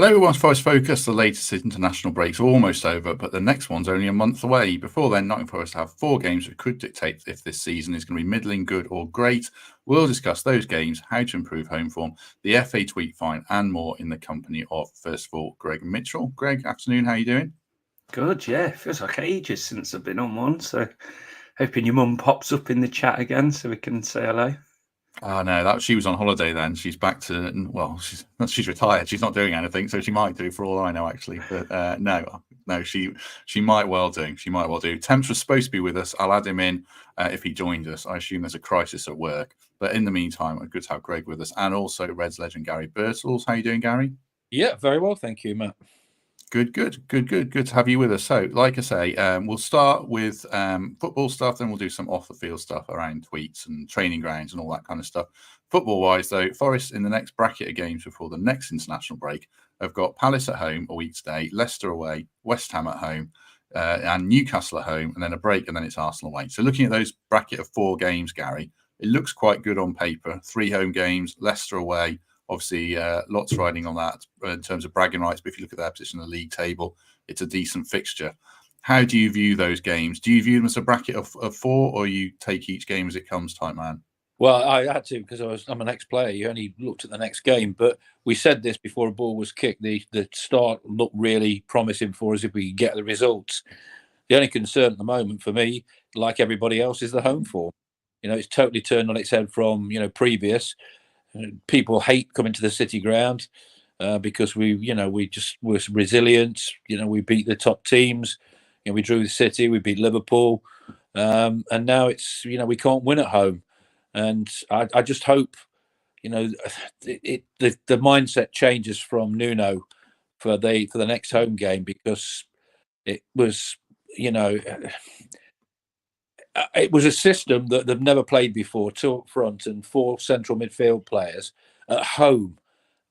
Hello, everyone's Forest Focus. The latest international breaks are almost over, but the next one's only a month away. Before then, Nottingham Forest have 4 games that could dictate if this season is going to be middling, good or great. We'll discuss those games, how to improve home form, the FA tweet fine and more in the company of, first of all, Greg Mitchell. Greg, afternoon, how are you doing? Good, yeah. Feels like ages since I've been on one, so hoping your mum pops up in the chat again so we can say hello. Oh, no, she was on holiday then. She's back to, well, she's retired. She's not doing anything, so she might do for all I know, actually. But no, she might well do. She might well do. Temps was supposed to be with us. I'll add him in if he joins us. I assume there's a crisis at work. But in the meantime, good to have Greg with us. And also Reds legend Garry Birtles. How are you doing, Gary? Yeah, very well. Thank you, Matt. Good to have you with us. So, like I say, we'll start with football stuff, then we'll do some off-the-field stuff around tweets and training grounds and all that kind of stuff. Football-wise, though, Forest in the next bracket of games before the next international break have got Palace at home a week today, Leicester away, West Ham at home, and Newcastle at home, and then a break, and then it's Arsenal away. So looking at those bracket of 4 games, Gary, it looks quite good on paper. 3 home games, Leicester away, obviously, lots riding on that in terms of bragging rights. But if you look at their position in the league table, it's a decent fixture. How do you view those games? Do you view them as a bracket of 4, or you take each game as it comes type man? Well, I had to because I'm an ex-player. You only looked at the next game. But we said this before a ball was kicked. The start looked really promising for us if we could get the results. The only concern at the moment for me, like everybody else, is the home form. It's totally turned on its head from, previous. People hate coming to the City ground because we're resilient. We beat the top teams. We drew the City. We beat Liverpool, and now it's we can't win at home. And I just hope the mindset changes from Nuno for the next home game, because it was it was a system that they've never played before, 2 up front and 4 central midfield players at home.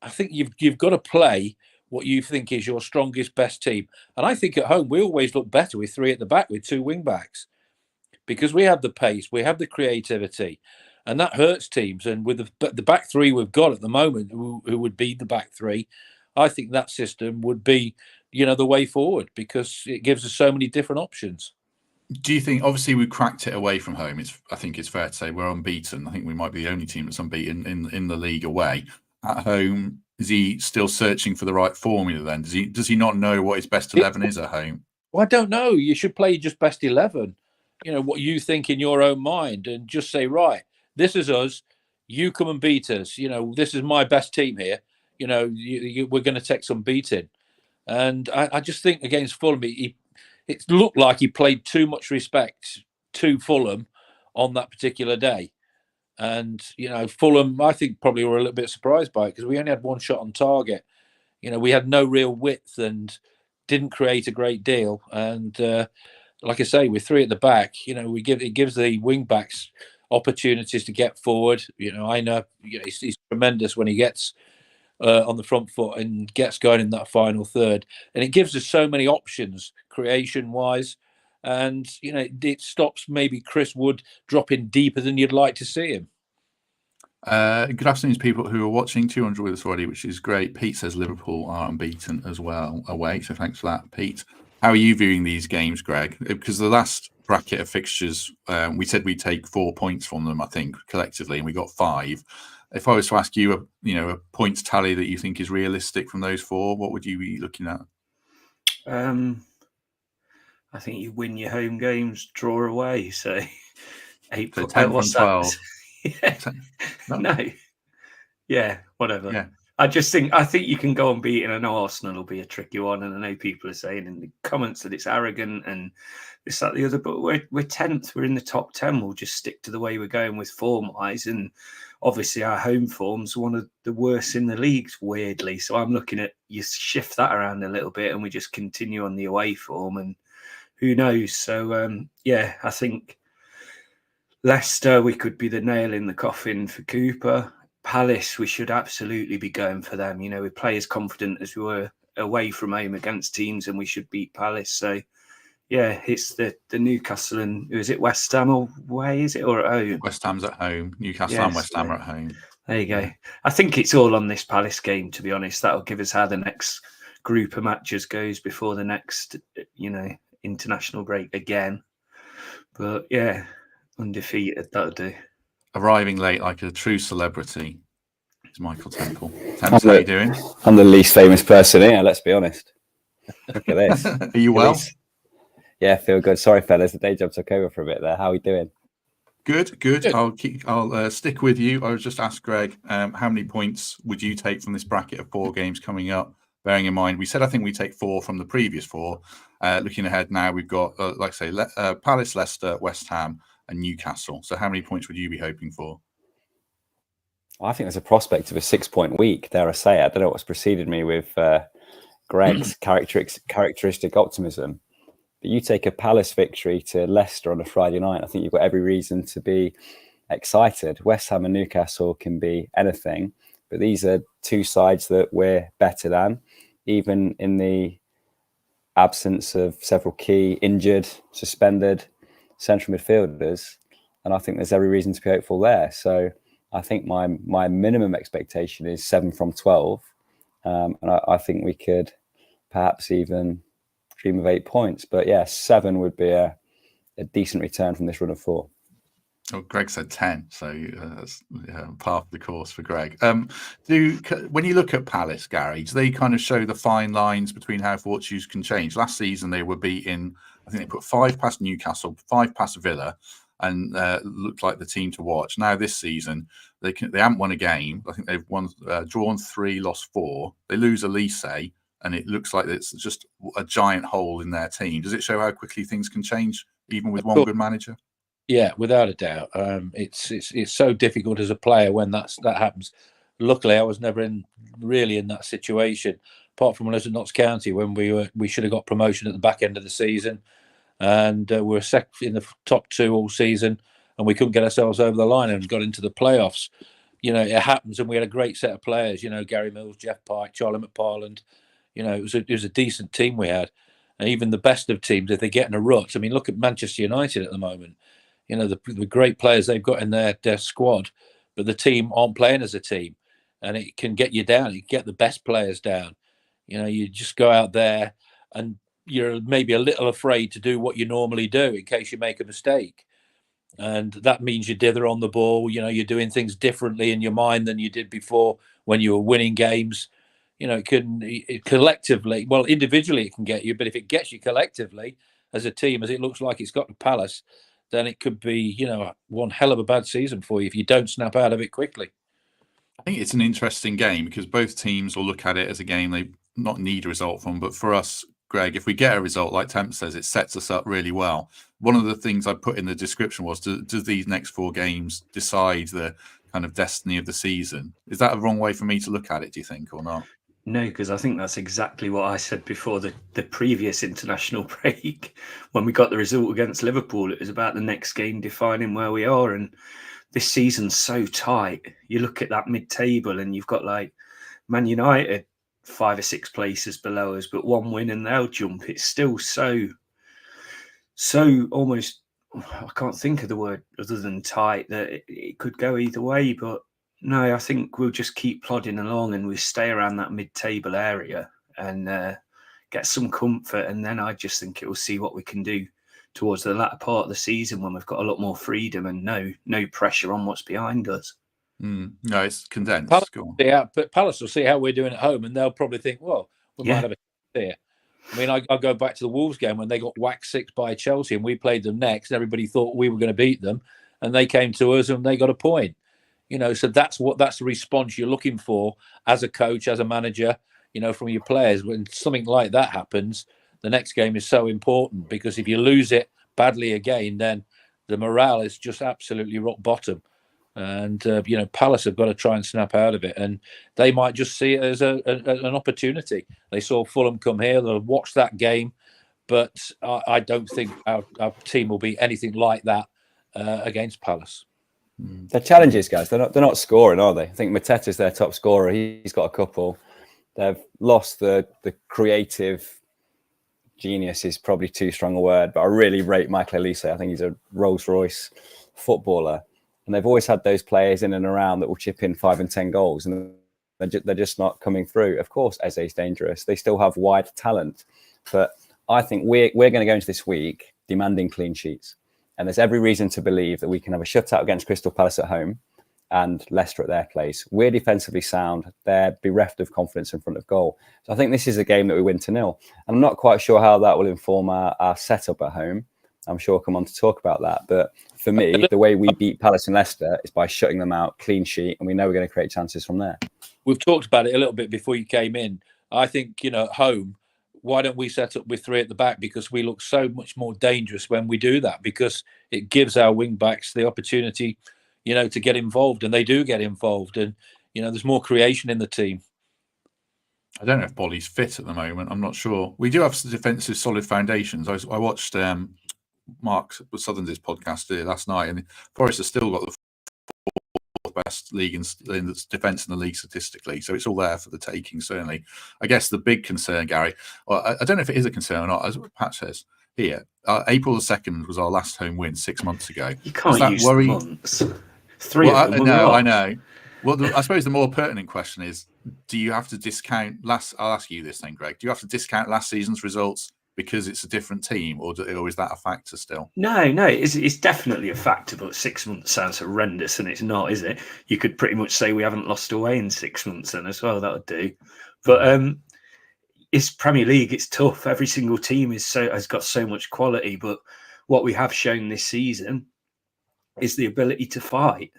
I think you've got to play what you think is your strongest, best team. And I think at home we always look better with 3 at the back with 2 wing backs, because we have the pace, we have the creativity, and that hurts teams. And with the back 3 we've got at the moment, who would be the back 3, I think that system would be the way forward, because it gives us so many different options. Do you think, obviously, we cracked it away from home? I think it's fair to say we're unbeaten. I think we might be the only team that's unbeaten in the league away. At home, is he still searching for the right formula then? Does he not know what his best 11 is at home? Well, I don't know. You should play just best 11. What you think in your own mind, and just say, right, this is us. You come and beat us. This is my best team here. We're going to take some beating. And I just think against Fulham, it looked like he played too much respect to Fulham on that particular day. And, Fulham, I think, probably were a little bit surprised by it, because we only had 1 shot on target. We had no real width and didn't create a great deal. And like I say, with 3 at the back, it gives the wing backs opportunities to get forward. I know he's tremendous when he gets on the front foot and gets going in that final third, and it gives us so many options creation wise, and it stops maybe Chris Wood dropping deeper than you'd like to see him. Good afternoon to people who are watching. 200 with us already, which is great. Pete says Liverpool are unbeaten as well away, so thanks for that, Pete. How are you viewing these games, Greg? Because the last bracket of fixtures, we said we'd take 4 points from them, I think, collectively, and we got 5. If I was to ask you a points tally that you think is realistic from those 4, what would you be looking at? I think you win your home games, draw away. So 8 so 10 from 12. Yeah. No. Yeah, whatever. Yeah. I think you can go on beating. I know Arsenal will be a tricky one, and I know people are saying in the comments that it's arrogant and this, that, the other. But we're 10th. We're in the top 10. We'll just stick to the way we're going with form-wise, and obviously our home form's one of the worst in the leagues, weirdly. So I'm looking at you shift that around a little bit, and we just continue on the away form, and who knows? So I think Leicester, we could be the nail in the coffin for Cooper. Palace, we should absolutely be going for them. We play as confident as we were away from home against teams, and we should beat Palace. So, yeah, it's the Newcastle and is it West Ham away? Is it, or at home? West Ham's at home. Newcastle and West Ham are at home. There you go. I think it's all on this Palace game, to be honest. That'll give us how the next group of matches goes before the next, international break again. But yeah, undefeated, that'll do. Arriving late like a true celebrity is Michael Temple. Temps, how you doing? I'm the least famous person here, let's be honest. Look at this. Are you well? Yeah, feel good. Sorry, fellas, the day job took over for a bit there. How are we doing? Good. I'll stick with you. I was just asked Greg, how many points would you take from this bracket of 4 games coming up? Bearing in mind, we said I think we take 4 from the previous 4. Looking ahead now, we've got Palace, Leicester, West Ham, and Newcastle. So, how many points would you be hoping for? I think there's a prospect of a 6-point week. Dare I say? I don't know what's preceded me with Greg's characteristic optimism. But you take a Palace victory to Leicester on a Friday night, I think you've got every reason to be excited. West Ham and Newcastle can be anything, but these are 2 sides that we're better than, even in the absence of several key injured, suspended central midfielders. And I think there's every reason to be hopeful there. So I think my minimum expectation is 7 from 12. And I think we could perhaps even dream of 8 points. But yeah, 7 would be a decent return from this run of 4. Oh, Greg said 10, so that's part of the course for Greg. When you look at Palace, Gary, do they kind of show the fine lines between how fortunes can change? Last season, they were beaten, I think they put 5 past Newcastle, 5 past Villa, and looked like the team to watch. Now this season, they haven't won a game. I think they've drawn 3, lost 4. They lose Elise, and it looks like it's just a giant hole in their team. Does it show how quickly things can change, even with one good manager? Yeah, without a doubt. It's so difficult as a player when that happens. Luckily, I was never really in that situation, apart from when I was at Notts County when we should have got promotion at the back end of the season, and we were second in the top 2 all season, and we couldn't get ourselves over the line and got into the playoffs. It happens, and we had a great set of players. Gary Mills, Jeff Pike, Charlie McParland. It was a decent team we had, and even the best of teams, if they get in a rut. I mean, look at Manchester United at the moment. The great players they've got in their squad, but the team aren't playing as a team, and it can get you down. You can get the best players down. You just go out there and you're maybe a little afraid to do what you normally do in case you make a mistake. And that means you dither on the ball. You're doing things differently in your mind than you did before when you were winning games. It collectively, well, individually it can get you, but if it gets you collectively as a team, as it looks like it's got to Palace, then it could be, one hell of a bad season for you if you don't snap out of it quickly. I think it's an interesting game because both teams will look at it as a game they not need a result from. But for us, Greg, if we get a result, like Temp says, it sets us up really well. One of the things I put in the description was, do these next 4 games decide the kind of destiny of the season? Is that a wrong way for me to look at it, do you think, or not? No, because I think that's exactly what I said before the previous international break. When we got the result against Liverpool, it was about the next game defining where we are. And this season's so tight. You look at that mid-table and you've got like Man United 5 or 6 places below us, but 1 win and they'll jump. It's still so almost, I can't think of the word other than tight, that it could go either way. But no, I think we'll just keep plodding along and we stay around that mid-table area and get some comfort. And then I just think it will see what we can do towards the latter part of the season when we've got a lot more freedom and no pressure on what's behind us. No, it's condensed. Palace will see how we're doing at home, and they'll probably think, well, we might have a here. I mean, I go back to the Wolves game when they got whacked 6 by Chelsea, and we played them next. Everybody thought we were going to beat them, and they came to us and they got a point. So that's the response you're looking for as a coach, as a manager, from your players. When something like that happens, the next game is so important, because if you lose it badly again, then the morale is just absolutely rock bottom. And Palace have got to try and snap out of it, and they might just see it as an opportunity. They saw Fulham come here; they'll watch that game, but I don't think our team will be anything like that against Palace. They're challenges, guys. They're not scoring, are they? I think Mateta's their top scorer. He's got a couple. They've lost the creative genius is probably too strong a word, but I really rate Michael Elise. I think he's a Rolls Royce footballer. and they've always had those players in and around that will chip in 5 and 10 goals, and they're just not coming through. Of course, Eze's dangerous. They still have wide talent, but I think we're going to go into this week demanding clean sheets, and there's every reason to believe that we can have a shutout against Crystal Palace at home and Leicester at their place. We're defensively sound. They're bereft of confidence in front of goal. So I think this is a game that we win 2-0. And I'm not quite sure how that will inform our setup at home. I'm sure I'll come on to talk about that. But for me, the way we beat Palace and Leicester is by shutting them out, clean sheet, and we know we're going to create chances from there. We've talked about it a little bit before you came in. I think, at home, why don't we set up with 3 at the back? Because we look so much more dangerous when we do that, because it gives our wing backs the opportunity to get involved, and they do get involved, and there's more creation in the team. I don't know if Bolly's fit at the moment. I'm not sure. We do have some defensive solid foundations. I watched Mark Southerns' podcast last night, and Forest has still got the 4th best league in defence in the league statistically, so it's all there for the taking. Certainly, I guess the big concern, Gary, I don't know if it is a concern or not, as Pat says here, April the 2nd was our last home win 6 months ago. You can't use worry? months. 3 of them. I know. Well, I suppose the more pertinent question is: do you have to discount I'll ask you this then, Greg. Do you have to discount last season's results because it's a different team, or is that a factor still? No, it's definitely a factor. But 6 months sounds horrendous, and it's not, is it? You could pretty much say we haven't lost away in 6 months, then as well. That would do. But it's Premier League. It's tough. Every single team has got so much quality. But what we have shown this season is the ability to fight,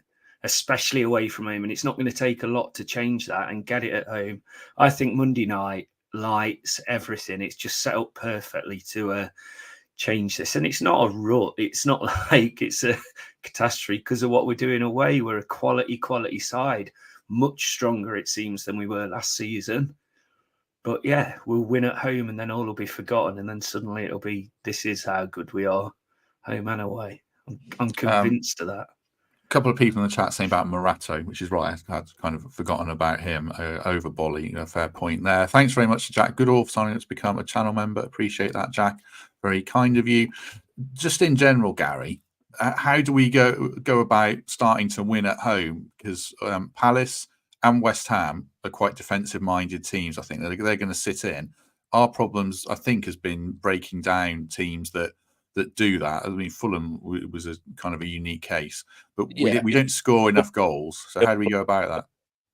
especially away from home. And it's not going to take a lot to change that and get it at home. I think Monday night, lights, everything, it's just set up perfectly to change this. And it's not a rut. It's not like it's a catastrophe because of what we're doing away. We're a quality side, much stronger, it seems, than we were last season. But yeah, we'll win at home and then all will be forgotten. And then suddenly it'll be, this is how good we are, home and away. I'm convinced of that. A couple of people in the chat saying about Morato, which is right. I'd kind of forgotten about him over Bolly. A fair point there. Thanks very much to Jack Goodall for signing up to become a channel member. Appreciate that, Jack. Very kind of you. Just in general, Gary, how do we go about starting to win at home? Because Palace and West Ham are quite defensive-minded teams. I think they're going to sit in. Our problems, I think, has been breaking down teams that do that. I mean, Fulham was a kind of a unique case, but we don't score enough goals. So how do we go about that?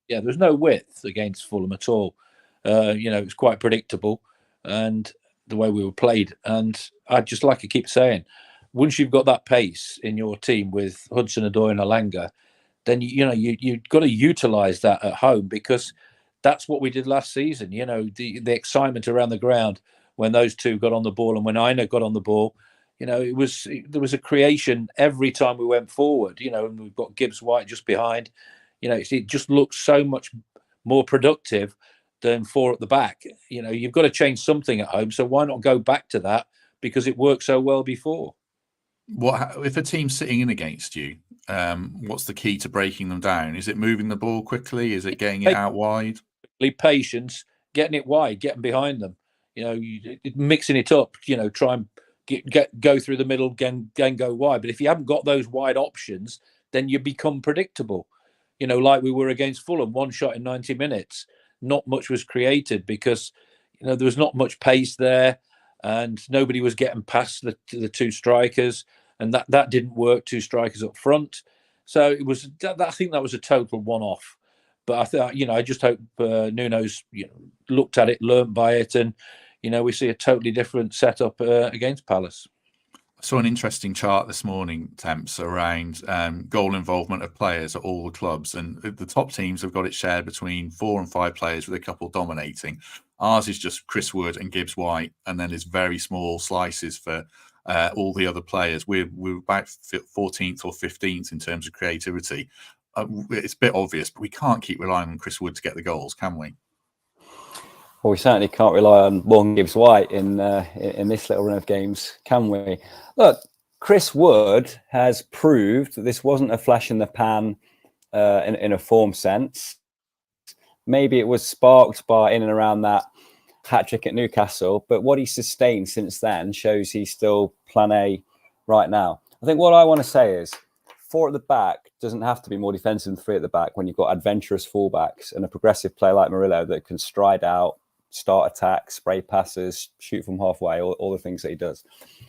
Yeah, there's no width against Fulham at all. It's quite predictable, and the way we were played. And I'd just like to keep saying, once you've got that pace in your team with Hudson-Odoi and Alanga, then you've got to utilise that at home, because that's what we did last season. The excitement around the ground when those two got on the ball and when Aina got on the ball. There was a creation every time we went forward, and we've got Gibbs White just behind. It just looks so much more productive than 4 at the back. You've got to change something at home. So why not go back to that? Because it worked so well before. What if a team's sitting in against you? What's the key to breaking them down? Is it moving the ball quickly? Is it getting it out wide? Patience, getting it wide, getting behind them. Mixing it up. Try and go through the middle, then go wide. But if you haven't got those wide options, then you become predictable. Like we were against Fulham, 1 shot in 90 minutes. Not much was created because there was not much pace there, and nobody was getting past the 2 strikers, and that didn't work. 2 strikers up front, so it was. I think that was a total one-off. But I thought, I just hope Nuno's looked at it, learnt by it, and we see a totally different setup against Palace. I saw an interesting chart this morning, Temps, around goal involvement of players at all the clubs. And the top teams have got it shared between 4 and 5 players, with a couple dominating. Ours is just Chris Wood and Gibbs White, and then there's very small slices for all the other players. We're about 14th or 15th in terms of creativity. It's a bit obvious, but we can't keep relying on Chris Wood to get the goals, can we? Well, we certainly can't rely on Morgan Gibbs White in this little run of games, can we? Look, Chris Wood has proved that this wasn't a flash in the pan in a form sense. Maybe it was sparked by in and around that hat-trick at Newcastle, but what he's sustained since then shows he's still plan A right now. I think what I want to say is, 4 at the back doesn't have to be more defensive than 3 at the back when you've got adventurous fullbacks and a progressive player like Murillo that can stride out, start attacks, spray passes, shoot from halfway, all the things that he does.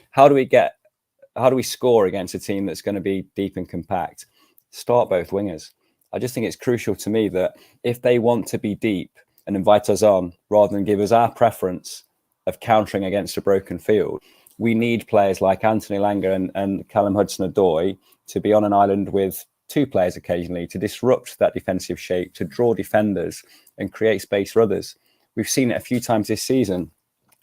How do we score against a team that's going to be deep and compact? Start both wingers. I just think it's crucial to me that if they want to be deep and invite us on, rather than give us our preference of countering against a broken field, we need players like Anthony Langer and Callum Hudson-Odoi to be on an island with 2 players occasionally to disrupt that defensive shape, to draw defenders and create space for others. We've seen it a few times this season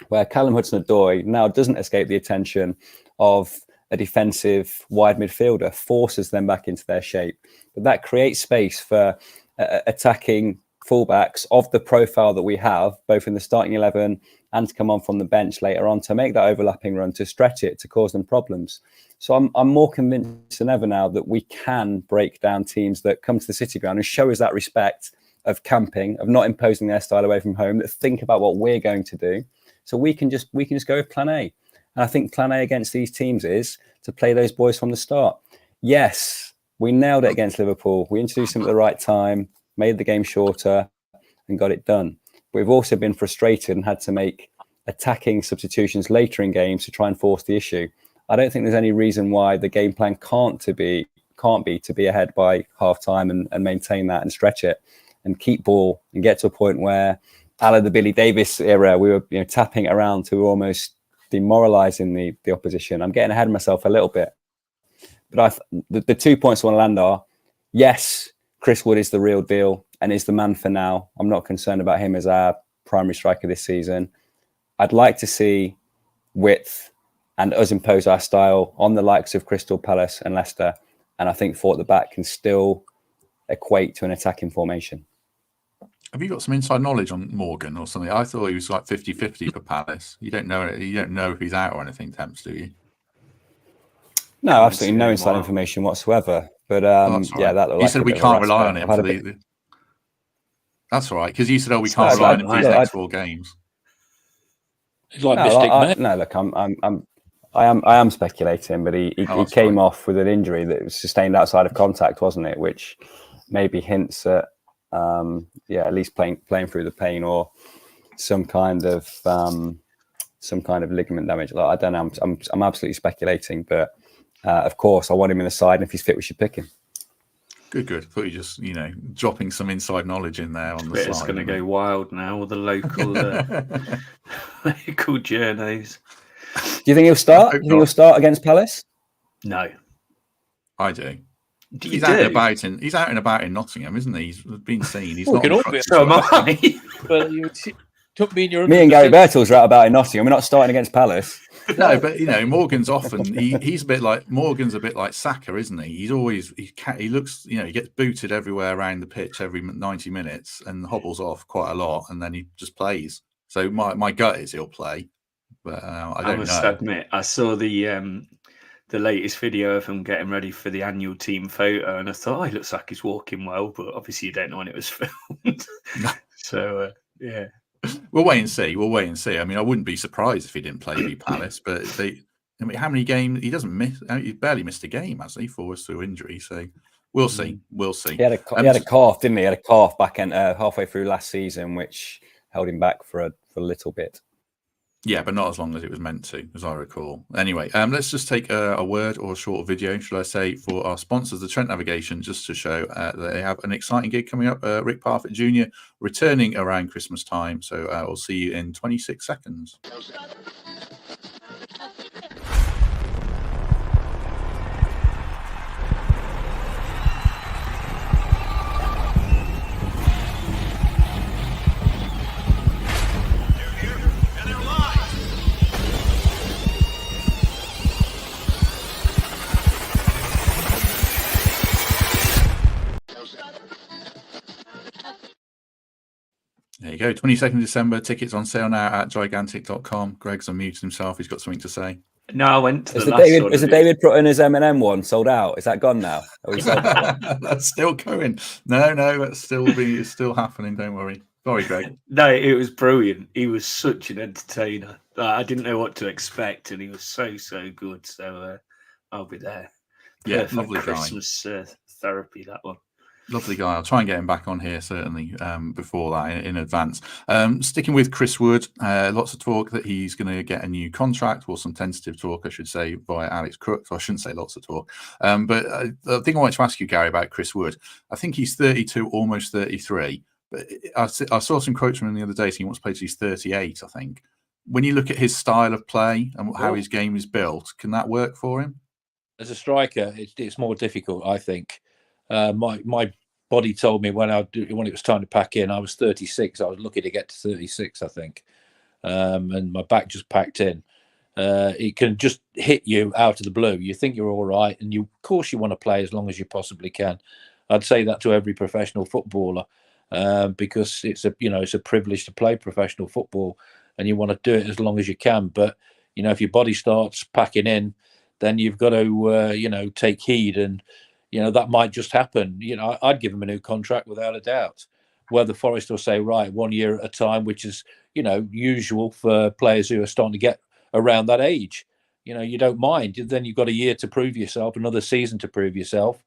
where Callum Hudson-Odoi now doesn't escape the attention of a defensive wide midfielder, forces them back into their shape. But that creates space for attacking fullbacks of the profile that we have, both in the starting 11 and to come on from the bench later on, to make that overlapping run, to stretch it, to cause them problems. So I'm more convinced than ever now that we can break down teams that come to the City ground and show us that respect of camping, of not imposing their style away from home, that think about what we're going to do. So we can just go with plan A. And I think plan A against these teams is to play those boys from the start. Yes, we nailed it against Liverpool. We introduced them at the right time, made the game shorter and got it done. But we've also been frustrated and had to make attacking substitutions later in games to try and force the issue. I don't think there's any reason why the game plan can't be to be ahead by half time and maintain that and stretch it and keep ball and get to a point where, a la the Billy Davies era, we were tapping it around to almost demoralising the opposition. I'm getting ahead of myself a little bit. But the 2 points I want to land are, yes, Chris Wood is the real deal and is the man for now. I'm not concerned about him as our primary striker this season. I'd like to see width and us impose our style on the likes of Crystal Palace and Leicester. And I think 4 at the back can still equate to an attacking formation. Have you got some inside knowledge on Morgan or something? I thought he was like 50-50 for Palace. You don't know if he's out or anything, Temps, do you? No, absolutely no inside information whatsoever. But that you said we can't rely on him for the. That's all right, because you said, we can't rely on him for these next 4 games. He's like Mystic Man. No, look, I am speculating, but he came off with an injury that was sustained outside of contact, wasn't it? Which maybe hints at at least playing through the pain or some kind of ligament damage. Like, I don't know. I'm absolutely speculating, but of course I want him in the side, and if he's fit, we should pick him. Good. I thought you just dropping some inside knowledge in there on the side. It's going to go wild now with the local local journos. Do you think he'll start? Do you think he'll start against Palace? No, I do. He's out and about in Nottingham, isn't he? He's been seen. He's not. So am I. Well, you took me in your. Me and Garry Birtles are out about in Nottingham. We're not starting against Palace. No, but Morgan's often he's a bit like Saka, isn't he? He's always he looks he gets booted everywhere around the pitch every 90 minutes and hobbles off quite a lot, and then he just plays. So my gut is he'll play, but I don't know. I must admit, I saw the latest video of him getting ready for the annual team photo, and I thought, he looks like he's walking well, but obviously you don't know when it was filmed. So yeah. We'll wait and see. I mean, I wouldn't be surprised if he didn't play v Palace, but how many games he doesn't miss? He barely missed a game, has he, through injury? So we'll see. He had a cough, didn't he? He had a cough back in halfway through last season, which held him back for a little bit. Yeah, but not as long as it was meant to, as I recall. Anyway, let's just take a word or a short video, should I say, for our sponsors, the Trent Navigation, just to show that they have an exciting gig coming up. Rick Parfitt Jr. returning around Christmas time. So we'll see you in 26 seconds. There you go. 22nd December. Tickets on sale now at gigantic.com. Greg's unmuted himself. He's got something to say. No, I went to is the David Prutton M&M one sold out? Is that gone now? That's still going. No, that's it's still happening. Don't worry. Sorry, Greg. No, it was brilliant. He was such an entertainer. I didn't know what to expect, and he was so good. So I'll be there. Yeah, Perfect lovely guy. Christmas therapy, that one. Lovely guy. I'll try and get him back on here certainly before that in advance. Sticking with Chris Wood, lots of talk that he's going to get a new contract, or some tentative talk, I should say, via Alex Crooks. I shouldn't say lots of talk. But the thing I wanted to ask you, Gary, about Chris Wood, I think he's 32, almost 33. But I saw some quotes from him the other day saying he wants to play till he's 38, I think. When you look at his style of play and how his game is built, can that work for him? As a striker, it's more difficult, I think. My body told me when it was time to pack in, I was 36. I was lucky to get to 36, I think. And my back just packed in. It can just hit you out of the blue. You think you're all right, and of course you want to play as long as you possibly can. I'd say that to every professional footballer, because it's a privilege to play professional football, and you want to do it as long as you can. But if your body starts packing in, then you've got to take heed, and that might just happen. I'd give him a new contract without a doubt. Whether Forest will say, right, 1 year at a time, which is usual for players who are starting to get around that age. You don't mind. Then you've got a year to prove yourself, another season to prove yourself,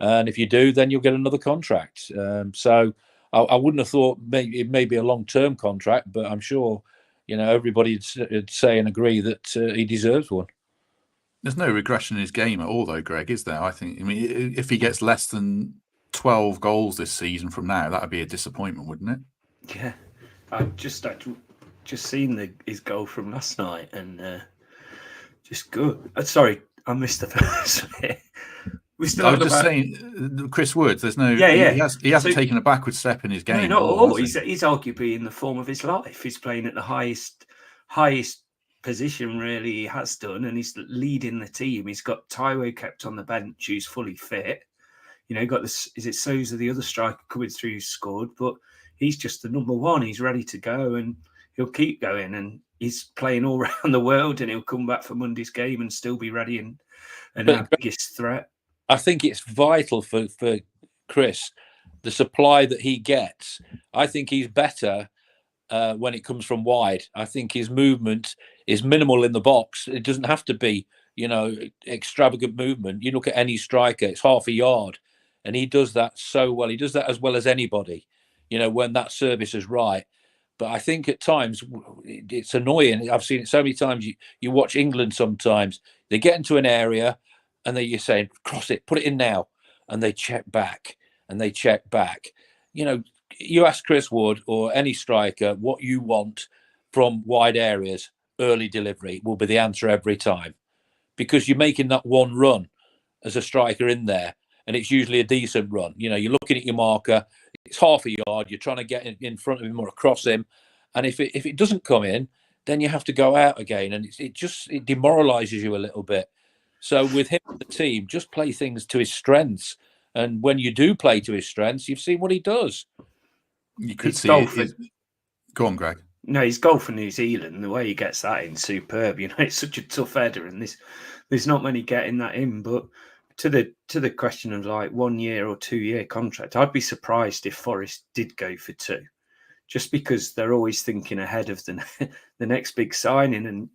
and if you do, then you'll get another contract. So I wouldn't have thought it may be a long-term contract, but I'm sure everybody would say and agree that he deserves one. There's no regression in his game at all, though, Greg, is there? I mean, if he gets less than 12 goals this season from now, that would be a disappointment, wouldn't it? Yeah, I've just seen his goal from last night, and just good. Sorry, I missed the first bit. I was just saying, Chris Woods. There's no. Yeah. He hasn't taken a backward step in his game. No, not at all. He's arguably in the form of his life. He's playing at the highest position, really, he has done, and he's leading the team. He's got Taiwo kept on the bench, who's fully fit. Got this. Is it Sousa, the other striker, coming through, who scored? But he's just the number one. He's ready to go, and he'll keep going. And he's playing all around the world, and he'll come back for Monday's game and still be ready and our biggest threat. I think it's vital for Chris, the supply that he gets. I think he's better when it comes from wide. I think his movement is minimal in the box. It doesn't have to be, extravagant movement. You look at any striker, it's half a yard, and he does that so well. He does that as well as anybody, when that service is right. But I think at times it's annoying. I've seen it so many times. You watch England sometimes. They get into an area and you're saying, cross it, put it in now. And they check back and they check back. You ask Chris Wood or any striker what you want from wide areas, early delivery will be the answer every time, because you're making that one run as a striker in there, and it's usually a decent run. You're looking at your marker, it's half a yard, you're trying to get in front of him or across him, and if it doesn't come in, then you have to go out again, and it demoralizes you a little bit. So with him and the team, just play things to his strengths, and when you do play to his strengths, you've seen what he does. You could see it. Go on, Greg. No, his goal for New Zealand, the way he gets that in, superb. It's such a tough header, and there's not many getting that in. But to the question of like 1 year or 2 year contract, I'd be surprised if Forest did go for 2, just because they're always thinking ahead of the next big signing, and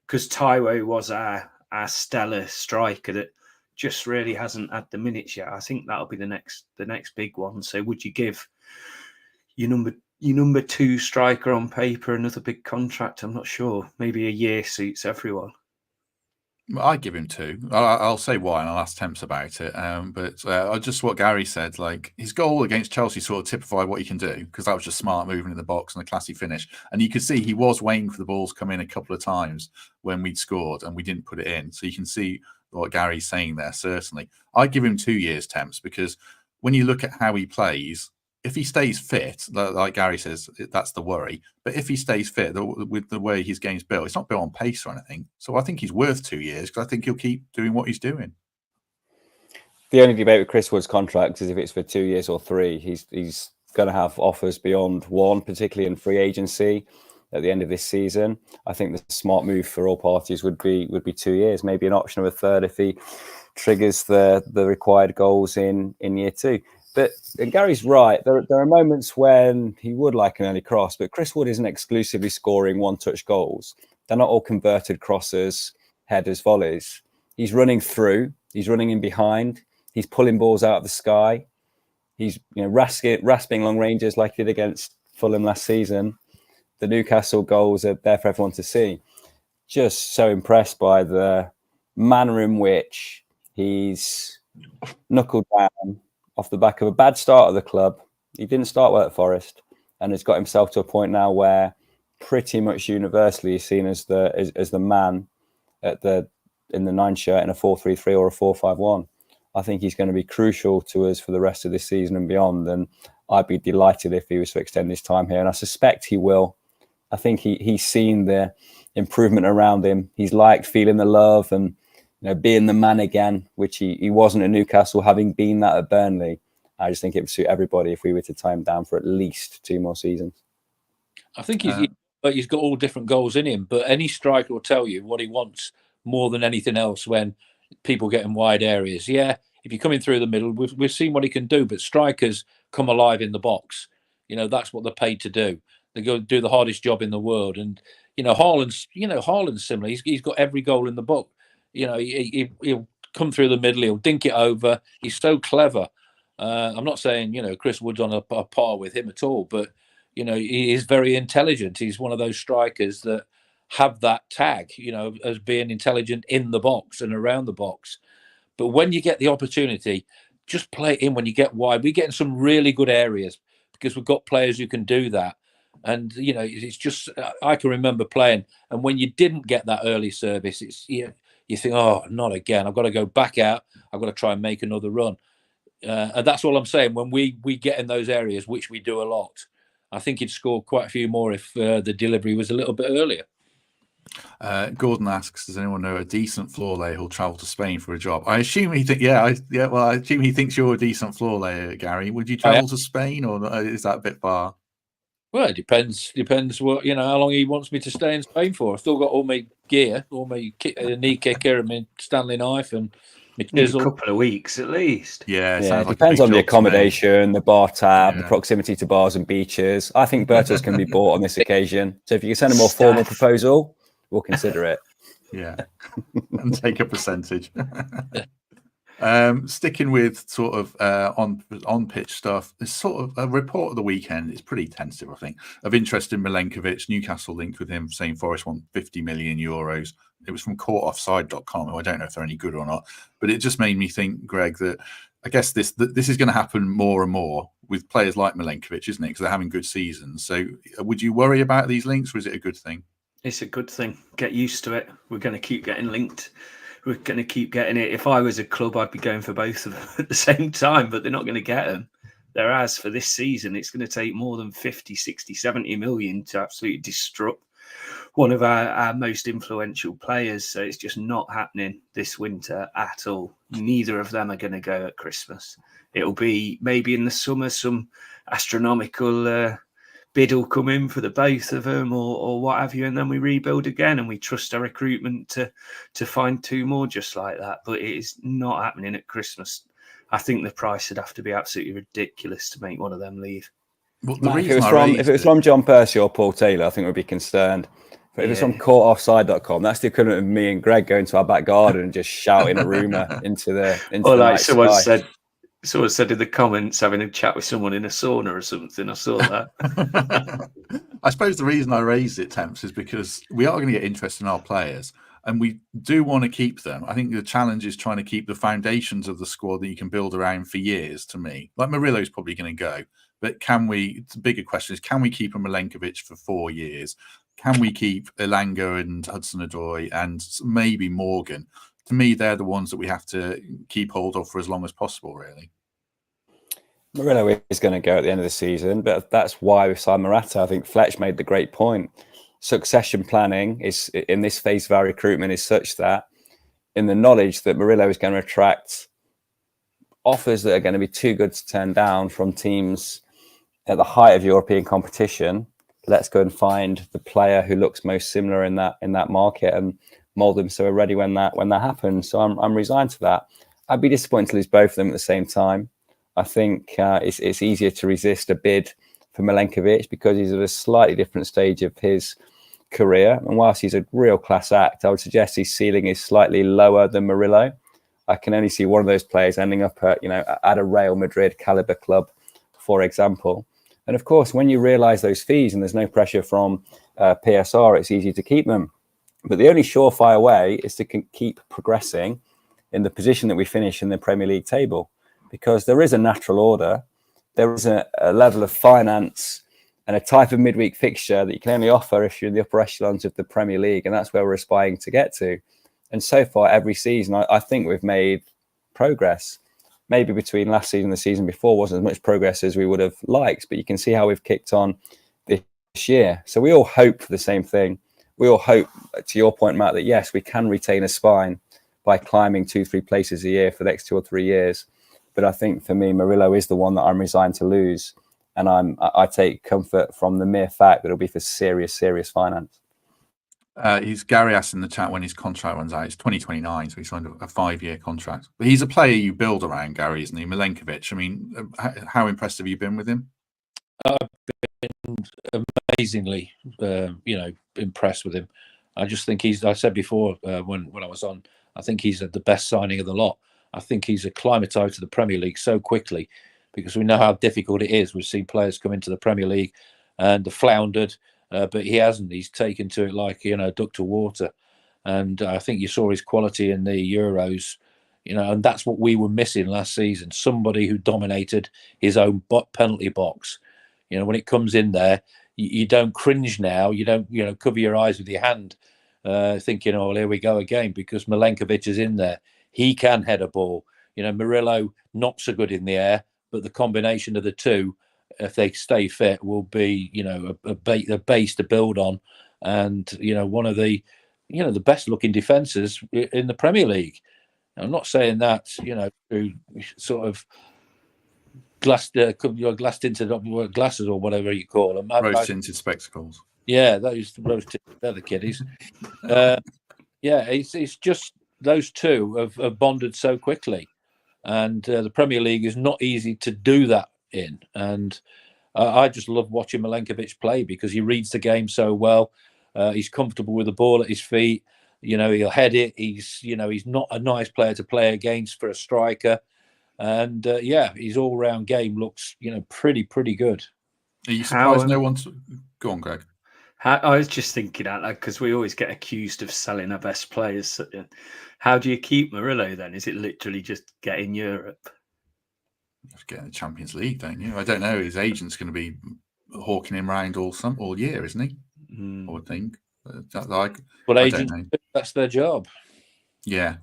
because Taiwo was our stellar striker that just really hasn't had the minutes yet. I think that'll be the next big one. So would you give your number 2 striker on paper another big contract? I'm not sure. Maybe a year suits everyone. I'd give him 2. I'll say why, and I'll ask Temps about it. But just what Gary said, like his goal against Chelsea sort of typified what he can do, because that was just smart moving in the box and a classy finish. And you could see he was waiting for the balls to come in a couple of times when we'd scored and we didn't put it in. So you can see what Gary's saying there, certainly. I'd give him 2 years, Temps, because when you look at how he plays, if he stays fit, like Gary says, that's the worry. But if he stays fit, with the way his game's built, it's not built on pace or anything. So I think he's worth 2 years, because I think he'll keep doing what he's doing. The only debate with Chris Wood's contract is if it's for 2 years or 3. He's going to have offers beyond 1, particularly in free agency at the end of this season. I think the smart move for all parties would be 2 years, maybe an option of a third if he triggers the required goals in year 2. But Gary's right. There are moments when he would like an early cross, but Chris Wood isn't exclusively scoring one-touch goals. They're not all converted crosses, headers, volleys. He's running through. He's running in behind. He's pulling balls out of the sky. He's rasping long ranges like he did against Fulham last season. The Newcastle goals are there for everyone to see. Just so impressed by the manner in which he's knuckled down off the back of a bad start at the club. He didn't start well at Forest, and has got himself to a point now where pretty much universally he's seen as the man in the 9 shirt in a 4-3-3 or a 4-5-1. I think he's going to be crucial to us for the rest of this season and beyond. And I'd be delighted if he was to extend his time here. And I suspect he will. I think he's seen the improvement around him. He's liked feeling the love and being the man again, which he wasn't at Newcastle, having been that at Burnley. I just think it would suit everybody if we were to tie him down for at least 2 more seasons. I think he's got all different goals in him, but any striker will tell you what he wants more than anything else when people get in wide areas. Yeah, if you're coming through the middle, we've seen what he can do, but strikers come alive in the box. That's what they're paid to do. They go do the hardest job in the world. And, Haaland's similar. He's got every goal in the book. He'll come through the middle. He'll dink it over. He's so clever. I'm not saying, Chris Wood's on a par with him at all, but, he is very intelligent. He's one of those strikers that have that tag, as being intelligent in the box and around the box. But when you get the opportunity, just play it in when you get wide. We get in some really good areas because we've got players who can do that. And, it's just, I can remember playing. And when you didn't get that early service, it's you think, oh, not again. I've got to go back out. I've got to try and make another run. And that's all I'm saying. When we get in those areas, which we do a lot, I think he'd score quite a few more if the delivery was a little bit earlier. Gordon asks, does anyone know a decent floor layer who'll travel to Spain for a job? I assume he I assume he thinks you're a decent floor layer, Gary. Would you travel to Spain, or is that a bit far? Well, it depends what, how long he wants me to stay in Spain for. I've still got all my gear, all my knee kicker and my Stanley knife and my chisel. A couple of weeks at least. Yeah, it depends on the accommodation, the bar tab, the proximity to bars and beaches. I think Birtles can be bought on this occasion. So if you can send a more formal proposal, we'll consider it. Yeah, and take a percentage. Sticking with sort of on pitch stuff, there's sort of a report of the weekend. It's pretty tentative, I think, of interest in Milenkovic. Newcastle linked with him, saying Forest want 50 million euros. It was from courtoffside.com. I don't know if they're any good or not, but it just made me think, Greg, that I guess this is going to happen more and more with players like Milenkovic, isn't it? Because they're having good seasons. So would you worry about these links, or is it a good thing? It's a good thing. Get used to it. We're going to keep getting linked. We're going to keep getting it. If I was a club, I'd be going for both of them at the same time, but they're not going to get them. Whereas for this season, it's going to take more than 50, 60, 70 million to absolutely disrupt one of our most influential players. So it's just not happening this winter at all. Neither of them are going to go at Christmas. It'll be maybe in the summer, some astronomical bid will come in for the both of them or what have you, and then we rebuild again and we trust our recruitment to find 2 more just like that. But it is not happening at Christmas. I think the price would have to be absolutely ridiculous to make one of them leave. Well, if it was from John Percy or Paul Taylor, I think we'd be concerned. But if it's from courtoffside.com, that's the equivalent of me and Greg going to our back garden and just shouting a rumour into the like someone said in the comments, having a chat with someone in a sauna or something. I saw that. I suppose the reason I raised it, Temps, is because we are going to get interest in our players and we do want to keep them. I think the challenge is trying to keep the foundations of the squad that you can build around for years, to me. Like Murillo's probably going to go, but the bigger question is, can we keep a Milenkovic for 4 years? Can we keep Elanga and Hudson-Odoi and maybe Morgan? To me, they're the ones that we have to keep hold of for as long as possible, really. Murillo is going to go at the end of the season, but that's why we signed Morata. I think Fletch made the great point. Succession planning is in this phase of our recruitment is such that in the knowledge that Murillo is going to attract offers that are going to be too good to turn down from teams at the height of European competition, let's go and find the player who looks most similar in that market and mold them so we're ready when that happens. So I'm resigned to that. I'd be disappointed to lose both of them at the same time. I think it's easier to resist a bid for Milenkovic because he's at a slightly different stage of his career. And whilst he's a real class act, I would suggest his ceiling is slightly lower than Murillo. I can only see one of those players ending up at a Real Madrid caliber club, for example. And of course, when you realise those fees and there's no pressure from PSR, it's easy to keep them. But the only surefire way is to keep progressing in the position that we finish in the Premier League table, because there is a natural order. There is a level of finance and a type of midweek fixture that you can only offer if you're in the upper echelons of the Premier League. And that's where we're aspiring to get to. And so far, every season, I think we've made progress. Maybe between last season and the season before wasn't as much progress as we would have liked, but you can see how we've kicked on this year. So we all hope for the same thing. We all hope, to your point, Matt, that yes, we can retain a spine by climbing 2-3 places a year for the next 2 or 3 years. But I think for me, Murillo is the one that I'm resigned to lose. And I take comfort from the mere fact that it'll be for serious finance. Gary asked in the chat when his contract runs out. It's 2029, so he signed a 5-year contract. But he's a player you build around, Gary, isn't he? Milenkovic. I mean, how impressed have you been with him? I've been amazingly, impressed with him. I just think I said before when I was on, I think he's the best signing of the lot. I think he's acclimatised to the Premier League so quickly, because we know how difficult it is. We've seen players come into the Premier League and floundered, but he hasn't. He's taken to it like, a duck to water. And I think you saw his quality in the Euros, and that's what we were missing last season. Somebody who dominated his own penalty box. When it comes in there, you don't cringe now. You don't, cover your eyes with your hand, thinking, oh, here we go again, because Milenkovic is in there. He can head a ball. Murillo, not so good in the air, but the combination of the two, if they stay fit, will be, a base to build on. And, one of the, the best looking defences in the Premier League. I'm not saying that, through sort of glass tinted glasses or whatever you call them. Rose tinted spectacles. Yeah, those rose tinted, they're the kiddies. It's just those two have bonded so quickly. And the Premier League is not easy to do that in. And I just love watching Milenkovic play, because he reads the game so well. He's comfortable with the ball at his feet. He'll head it. He's not a nice player to play against for a striker. And his all-round game looks, pretty good. Are you surprised no one's... Go on, Greg. I was just thinking out loud, because we always get accused of selling our best players. How do you keep Murillo then? Is it literally just get in Europe? You have to get in the Champions League, don't you? I don't know. His agent's going to be hawking him around all year, isn't he? I would think. But agents, that's their job. Yeah.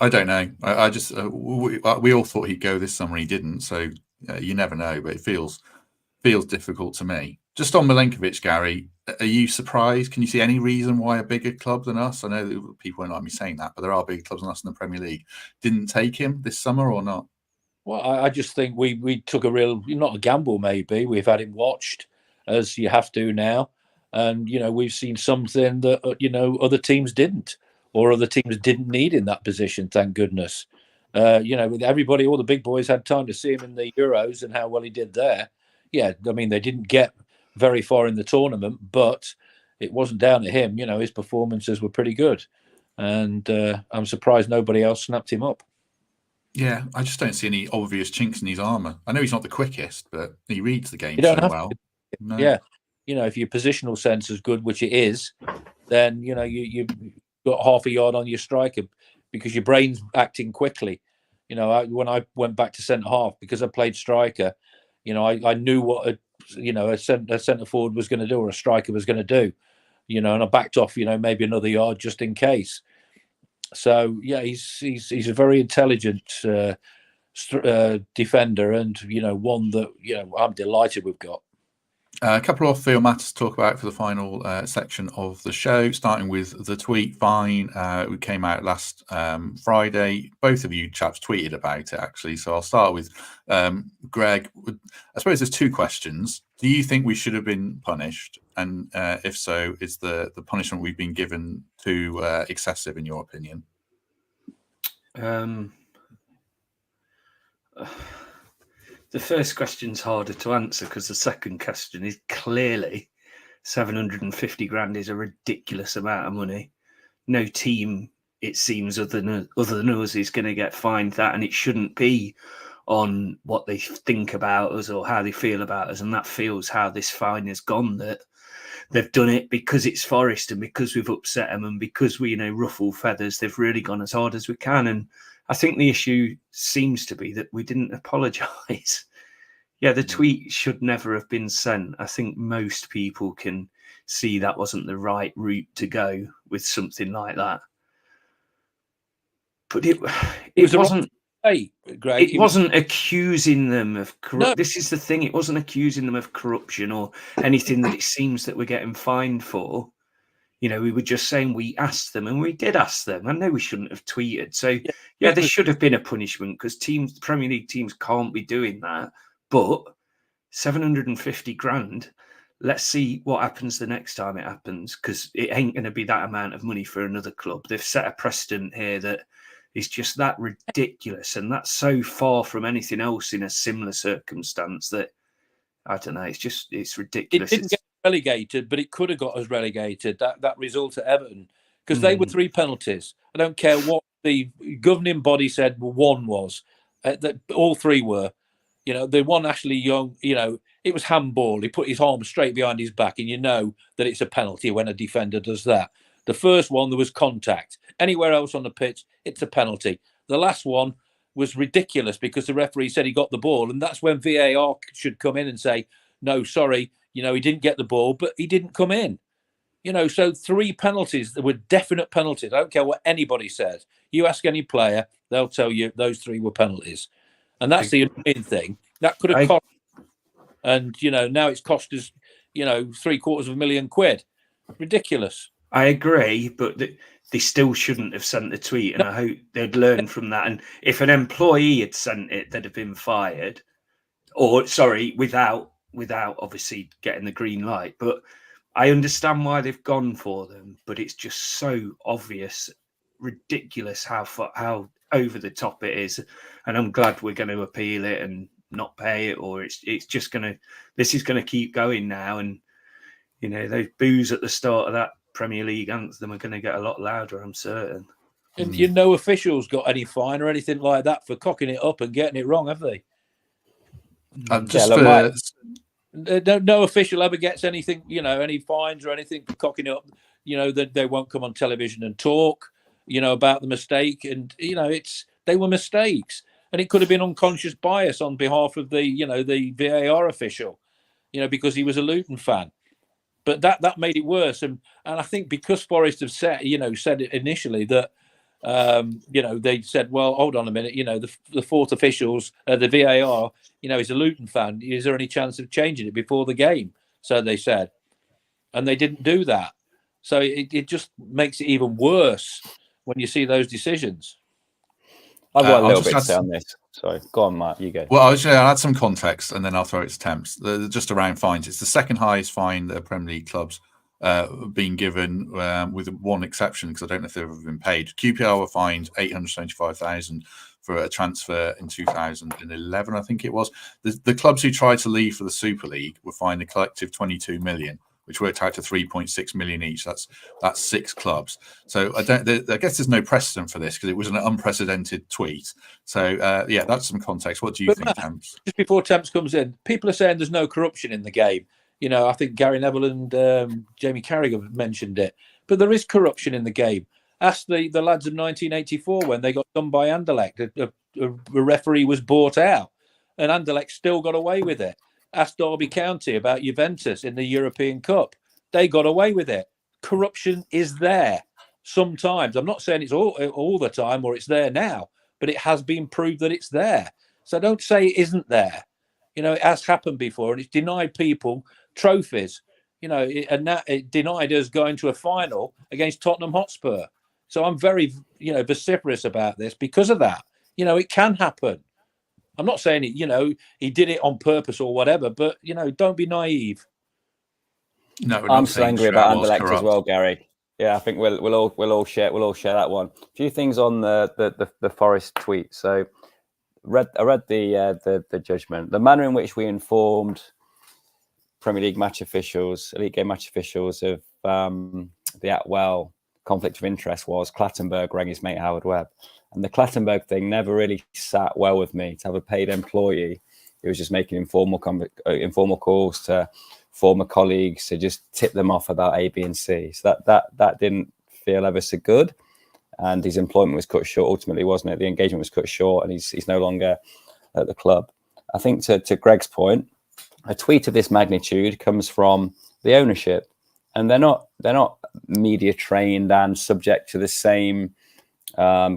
I don't know. I just we all thought he'd go this summer. He didn't. So you never know. But it feels difficult to me. Just on Milenkovic, Gary, are you surprised? Can you see any reason why a bigger club than us? I know that people won't like me saying that, but there are bigger clubs than us in the Premier League. Didn't take him this summer or not? Well, I just think we took not a gamble, maybe. We've had him watched, as you have to now. And, we've seen something that, other teams didn't, or other teams didn't need in that position, thank goodness. With everybody, all the big boys had time to see him in the Euros and how well he did there. Yeah, I mean, they didn't get very far in the tournament, but it wasn't down to him. His performances were pretty good. And I'm surprised nobody else snapped him up. Yeah, I just don't see any obvious chinks in his armour. I know he's not the quickest, but he reads the game so well. No. Yeah. If your positional sense is good, which it is, then, you've got half a yard on your striker, because your brain's acting quickly. When I went back to centre-half, because I played striker, I knew what a centre forward was going to do, or a striker was going to do, and I backed off, maybe another yard just in case. So yeah, he's a very intelligent defender, and one that I'm delighted we've got. A couple of field matters to talk about for the final section of the show, starting with the tweet fine. We came out last Friday. Both of you chaps tweeted about it, actually. So I'll start with Greg. I suppose there's two questions. Do you think we should have been punished? And if so, is the punishment we've been given too excessive, in your opinion? The first question's harder to answer, because the second question is clearly 750 grand is a ridiculous amount of money. No team it seems other than us is going to get fined that, and it shouldn't be on what they think about us or how they feel about us. And that feels how this fine has gone, that they've done it because it's Forest and because we've upset them and because we, ruffle feathers. They've really gone as hard as we can. And I think the issue seems to be that we didn't apologise. Yeah, the tweet should never have been sent. I think most people can see that wasn't the right route to go with something like that. But it wasn't. Hey, Greg, it wasn't accusing them of corruption. No. This is the thing. It wasn't accusing them of corruption or anything that it seems that we're getting fined for. We were just saying we asked them, and we did ask them. I know we shouldn't have tweeted. So, yeah, there should have been a punishment because Premier League teams can't be doing that. But 750 grand, let's see what happens the next time it happens, because it ain't going to be that amount of money for another club. They've set a precedent here that is just that ridiculous, and that's so far from anything else in a similar circumstance that, I don't know, it's ridiculous. It didn't get relegated, but it could have got us relegated, that result at Everton, because they were 3 penalties. I don't care what the governing body said one was. That all 3 were. The one Ashley Young, it was handball. He put his arm straight behind his back, and that it's a penalty when a defender does that. The first one, there was contact. Anywhere else on the pitch, it's a penalty. The last one was ridiculous because the referee said he got the ball, and that's when VAR should come in and say, no, sorry, he didn't get the ball, but he didn't come in. So 3 penalties that were definite penalties. I don't care what anybody says. You ask any player, they'll tell you those 3 were penalties. And that's the annoying thing. That could have cost, and now it's cost us, £750,000. Ridiculous. I agree, but they still shouldn't have sent the tweet, and I hope they'd learn from that. And if an employee had sent it, they'd have been fired, without obviously getting the green light. But I understand why they've gone for them, but it's just so obvious, ridiculous how over the top it is. And I'm glad we're going to appeal it and not pay it, or this is going to keep going now. And those boos at the start of that Premier League anthem are going to get a lot louder, I'm certain. And officials got any fine or anything like that for cocking it up and getting it wrong, have they? No official ever gets anything, any fines or anything for cocking it up. That they won't come on television and talk, about the mistake. And they were mistakes, and it could have been unconscious bias on behalf of the VAR official, because he was a Luton fan. But that made it worse, and I think because Forest have said it initially that they said, well, hold on a minute, the 4th officials, the VAR, is a Luton fan. Is there any chance of changing it before the game? So they said, and they didn't do that. So it just makes it even worse when you see those decisions. I've got a little bit to say on this. Sorry, go on, Matt. You go. Well, I'll add some context, and then I'll throw it to Temps. Just around fines, it's the second highest fine that Premier League clubs been given, with one exception, because I don't know if they've ever been paid. QPR were fined $875,000 for a transfer in 2011, I think it was. The clubs who tried to leave for the Super League were fined a collective $22 million, which worked out to 3.6 million each. That's 6 clubs. So I guess there's no precedent for this because it was an unprecedented tweet. So that's some context. What do you think, Temps? Just before Temps comes in, people are saying there's no corruption in the game. I think Gary Neville and Jamie Carragher mentioned it, but there is corruption in the game. Ask the lads of 1984 when they got done by Anderlecht. A referee was bought out, and Anderlecht still got away with it. Ask Derby County about Juventus in the European Cup. They got away with it. Corruption is there sometimes. I'm not saying it's all the time or it's there now, but it has been proved that it's there. So don't say it isn't there. It has happened before, and it's denied people trophies. And that it denied us going to a final against Tottenham Hotspur. So I'm very, vociferous about this because of that. It can happen. I'm not saying it, he did it on purpose or whatever, but don't be naive. No, I'm still angry about Anderlecht as well, Gary. Yeah, I think we'll all share that one. A few things on the Forest tweet. So I read the judgment. The manner in which we informed Premier League match officials, elite game match officials of the Atwell conflict of interest was Clattenburg rang his mate Howard Webb. And the Clattenburg thing never really sat well with me, to have a paid employee who was just making informal calls to former colleagues to just tip them off about A, B, and C. So that didn't feel ever so good. And his employment was cut short, ultimately, wasn't it? The engagement was cut short, and he's no longer at the club. I think to Greg's point, a tweet of this magnitude comes from the ownership, and they're not media trained and subject to the same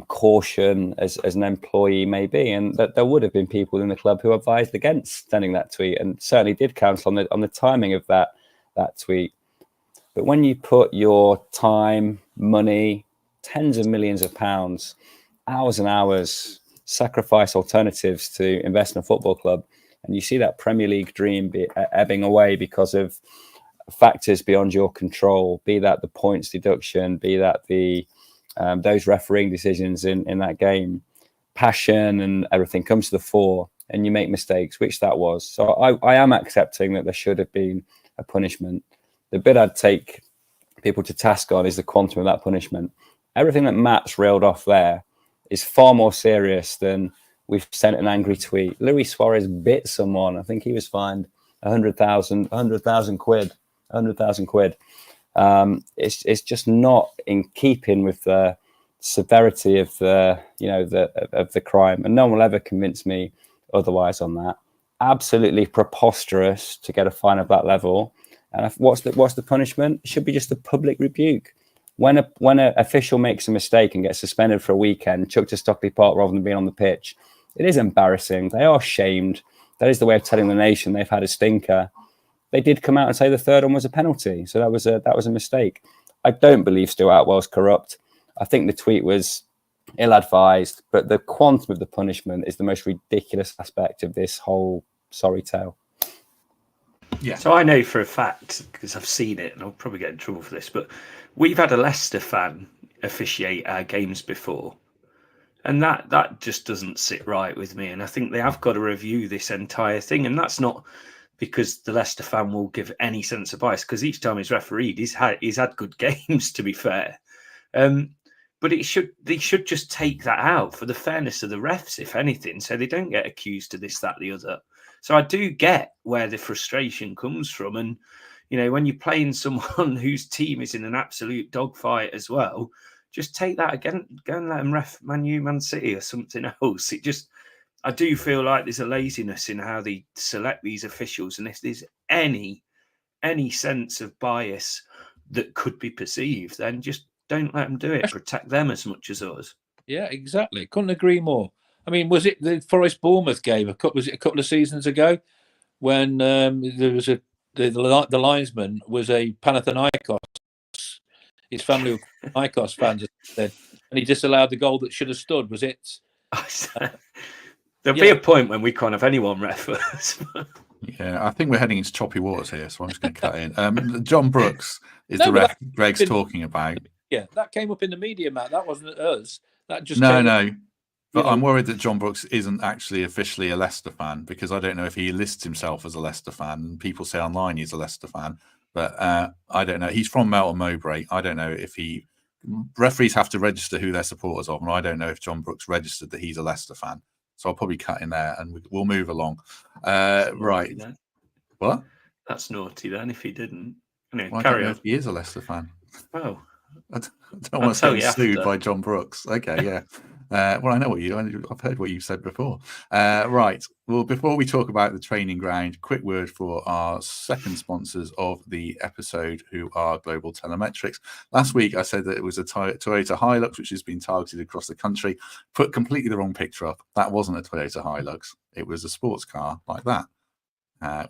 caution as an employee may be, and that there would have been people in the club who advised against sending that tweet, and certainly did counsel on the timing of that tweet. But when you put your time, money, tens of millions of pounds, hours and hours, sacrifice alternatives to invest in a football club, and you see that Premier League dream ebbing away because of factors beyond your control, be that the points deduction, be that the those refereeing decisions in that game, passion and everything comes to the fore, and you make mistakes, which that was. So I am accepting that there should have been a punishment. The bit I'd take people to task on is the quantum of that punishment. Everything that Matt's railed off there is far more serious than we've sent an angry tweet. Luis Suarez bit someone. I think he was fined 100,000 quid. 100,000 quid. It's just not in keeping with the severity of the crime, and no one will ever convince me otherwise on that. Absolutely preposterous to get a fine of that level. And what's the punishment? It should be just a public rebuke. When an official makes a mistake and gets suspended for a weekend, chucked to Stockley Park rather than being on the pitch, it is embarrassing. They are shamed. That is the way of telling the nation they've had a stinker. They did come out and say the third one was a penalty, so that was a mistake. I don't believe Stuart Atwell's corrupt. I think the tweet was ill-advised, but the quantum of the punishment is the most ridiculous aspect of this whole sorry tale. Yeah. So I know for a fact, because I've seen it, and I'll probably get in trouble for this, but we've had a Leicester fan officiate our games before, and that just doesn't sit right with me. And I think they have got to review this entire thing, and that's not because the Leicester fan will give any sense of bias, because each time he's refereed, he's had good games, to be fair. But they should just take that out for the fairness of the refs, if anything, so they don't get accused of this, that, the other. So I do get where the frustration comes from. And, when you're playing someone whose team is in an absolute dogfight as well, just take that again, go and let them ref Man U, Man City or something else. I do feel like there's a laziness in how they select these officials. And if there's any sense of bias that could be perceived, then just don't let them do it. Protect them as much as us. Yeah, exactly. Couldn't agree more. I mean, was it the Forest Bournemouth game? Was it a couple of seasons ago when there was the linesman was a Panathinaikos? His family were Nikos fans, and he disallowed the goal that should have stood. Was it? There'll be a point when we can't have anyone refers. Yeah, I think we're heading into choppy waters here, so I'm just going to cut in. John Brooks is the ref Greg's talking about. Yeah, that came up in the media, Matt. That wasn't us. That just no. But I'm worried that John Brooks isn't actually officially a Leicester fan, because I don't know if he lists himself as a Leicester fan. And people say online he's a Leicester fan, but I don't know. He's from Melton Mowbray. I don't know if referees have to register who they're supporters of, and I don't know if John Brooks registered that he's a Leicester fan. So I'll probably cut in there and we'll move along. Right. Then. What? That's naughty then if he didn't. Anyway, I don't know if he is a Leicester fan. Oh. I don't want to get sued by John Brooks. Okay, yeah. Well, I know I've heard what you said before. Right. Well, before we talk about the training ground, quick word for our second sponsors of the episode, who are Global Telemetrics. Last week, I said that it was a Toyota Hilux, which has been targeted across the country. Put completely the wrong picture up. That wasn't a Toyota Hilux. It was a sports car like that.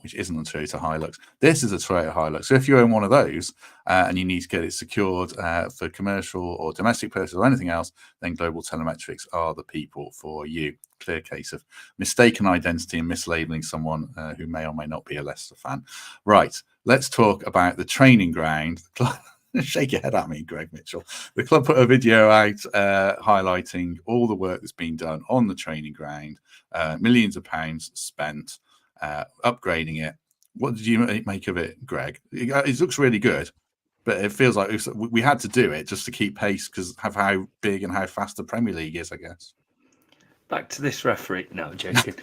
Which isn't a Toyota Hilux. This is a Toyota Hilux. So if you own one of those and you need to get it secured for commercial or domestic purposes or anything else, then Global Telemetrics are the people for you. Clear case of mistaken identity and mislabeling someone who may or may not be a Leicester fan. Right, let's talk about the training ground. Shake your head at me, Greg Mitchell. The club put a video out highlighting all the work that's been done on the training ground, millions of pounds spent. Upgrading it. What did you make of it, Greg? It looks really good. but it feels like we had to do it just to keep pace because of how big and how fast the Premier League is, I guess. Back to this referee. No, I'm joking.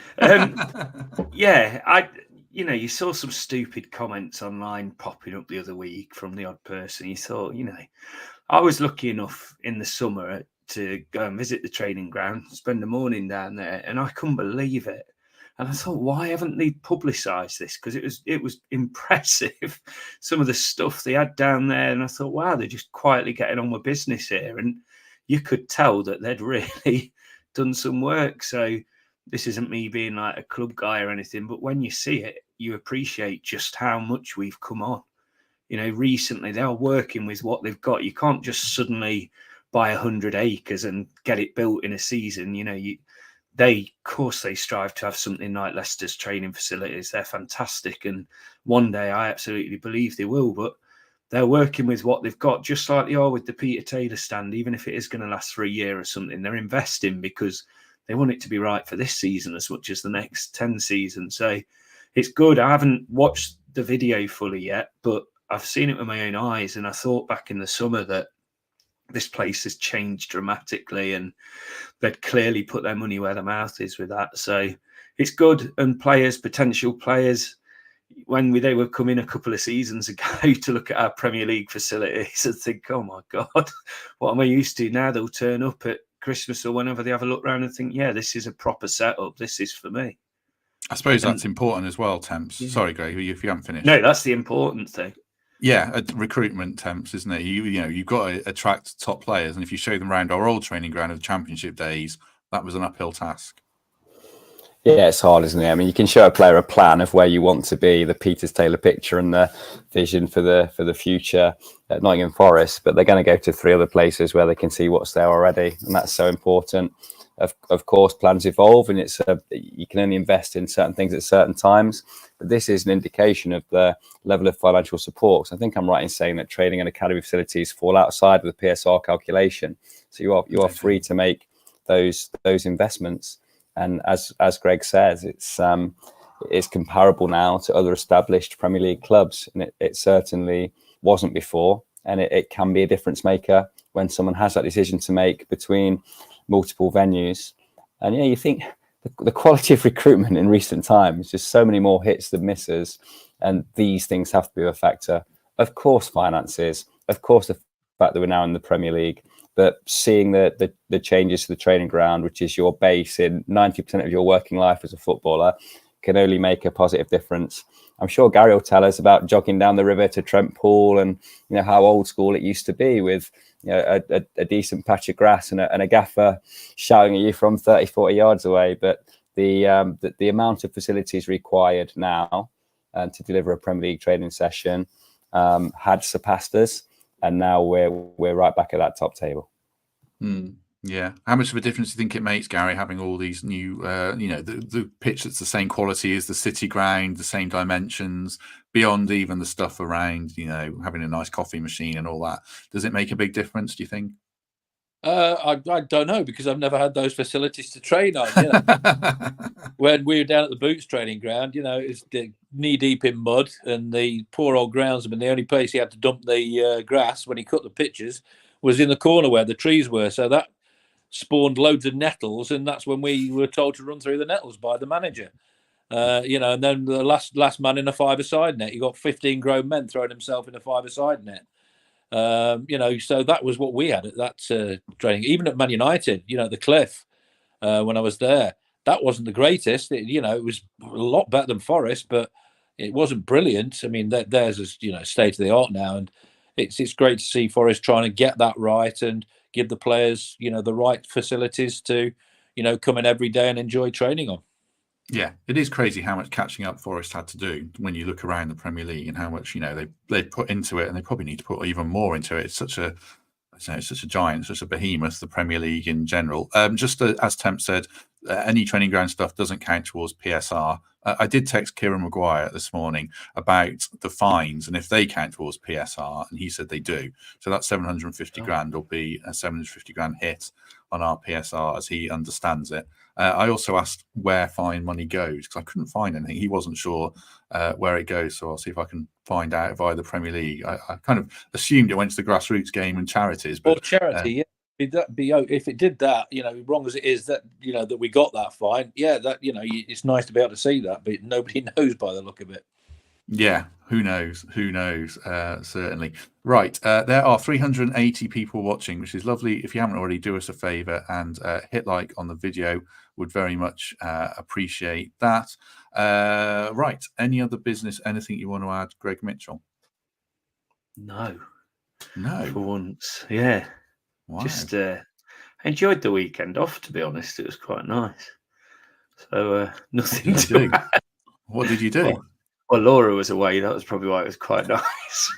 Yeah, you saw some stupid comments online popping up the other week from the odd person. You thought, I was lucky enough in the summer to go and visit the training ground, spend the morning down there, and I couldn't believe it. And I thought, why haven't they publicised this? Because it was impressive, some of the stuff they had down there. And I thought, wow, they're just quietly getting on with business here. And you could tell that they'd really done some work. So this isn't me being like a club guy or anything, but when you see it, you appreciate just how much we've come on. Recently they're working with what they've got. You can't just suddenly buy 100 acres and get it built in a season. Of course, they strive to have something like Leicester's training facilities. They're fantastic. And one day I absolutely believe they will, but they're working with what they've got, just like they are with the Peter Taylor stand. Even if it is going to last for a year or something, they're investing because they want it to be right for this season as much as the next 10 seasons. So it's good. I haven't watched the video fully yet, but I've seen it with my own eyes. And I thought back in the summer that this place has changed dramatically and they'd clearly put their money where their mouth is with that. So it's good. And potential players, when they were coming a couple of seasons ago to look at our Premier League facilities and think, oh my God, what am I used to? Now they'll turn up at Christmas or whenever they have a look around and think, yeah, this is a proper setup. This is for me. I suppose that's important as well, Temps. Yeah. Sorry, Greg, if you haven't finished. No, that's the important thing. Yeah, recruitment, Temps, isn't it? You've got to attract top players, and if you show them around our old training ground of the Championship days, that was an uphill task. Yeah, it's hard, isn't it? I mean, you can show a player a plan of where you want to be, the Peter Taylor picture and the vision for the future at Nottingham Forest, but they're going to go to 3 other places where they can see what's there already, and that's so important. Of course, plans evolve, and you can only invest in certain things at certain times. But this is an indication of the level of financial support. So I think I'm right in saying that training and academy facilities fall outside of the PSR calculation. So you are free to make those investments. And as Greg says, it's comparable now to other established Premier League clubs, and it certainly wasn't before. And it can be a difference maker when someone has that decision to make between multiple venues. And you think the quality of recruitment in recent times, just so many more hits than misses, and these things have to be a factor. Of course, finances, of course, the fact that we're now in the Premier League, but seeing the changes to the training ground, which is your base in 90% of your working life as a footballer, can only make a positive difference. I'm sure Garry will tell us about jogging down the river to Trent Pool and how old school it used to be with a decent patch of grass and a gaffer shouting at you from 30, 40 yards away. But the amount of facilities required now to deliver a Premier League training session had surpassed us, and now we're right back at that top table. Yeah. How much of a difference do you think it makes, Garry, having all these new, the pitch that's the same quality as the City ground, the same dimensions, beyond even the stuff around, having a nice coffee machine and all that? Does it make a big difference, do you think? I don't know, because I've never had those facilities to train on. When we were down at the Boots training ground, it's knee deep in mud, and the poor old groundsman, the only place he had to dump the grass when he cut the pitches was in the corner where the trees were. So that spawned loads of nettles, and that's when we were told to run through the nettles by the manager. And then the last man in a 5-a-side net, you got 15 grown men throwing himself in a 5-a-side net. So that was what we had at that training. Even at Man United, the Cliff, when I was there, that wasn't the greatest. It was a lot better than Forest, but it wasn't brilliant. I mean, theirs is state of the art now, and it's great to see Forest trying to get that right and give the players the right facilities to come in every day and enjoy training on. Yeah, it is crazy how much catching up Forest had to do when you look around the Premier League, and how much they put into it, and they probably need to put even more into it. It's such a giant, such a behemoth, the Premier League in general. Just as Temp said, any training ground stuff doesn't count towards PSR. I did text Kieran Maguire this morning about the fines and if they count towards PSR, and he said they do. So that 750 grand will be a 750 grand hit on our PSR as he understands it. I also asked where fine money goes because I couldn't find anything. He wasn't sure where it goes, so I'll see if I can find out via the Premier League. I kind of assumed it went to the grassroots game and charities, but charity, yeah. If it did that, wrong as it is that that we got that fine, that it's nice to be able to see that, but nobody knows by the look of it. Yeah, who knows? Who knows? Certainly. Right. There are 380 people watching, which is lovely. If you haven't already, do us a favor and hit like on the video. Would very much appreciate that. Right. Any other business? Anything you want to add, Greg Mitchell? No. For once. Yeah. Wow. Just enjoyed the weekend off, to be honest. It was quite nice. So nothing to add. What did you do? Well, Laura was away. That was probably why it was quite nice.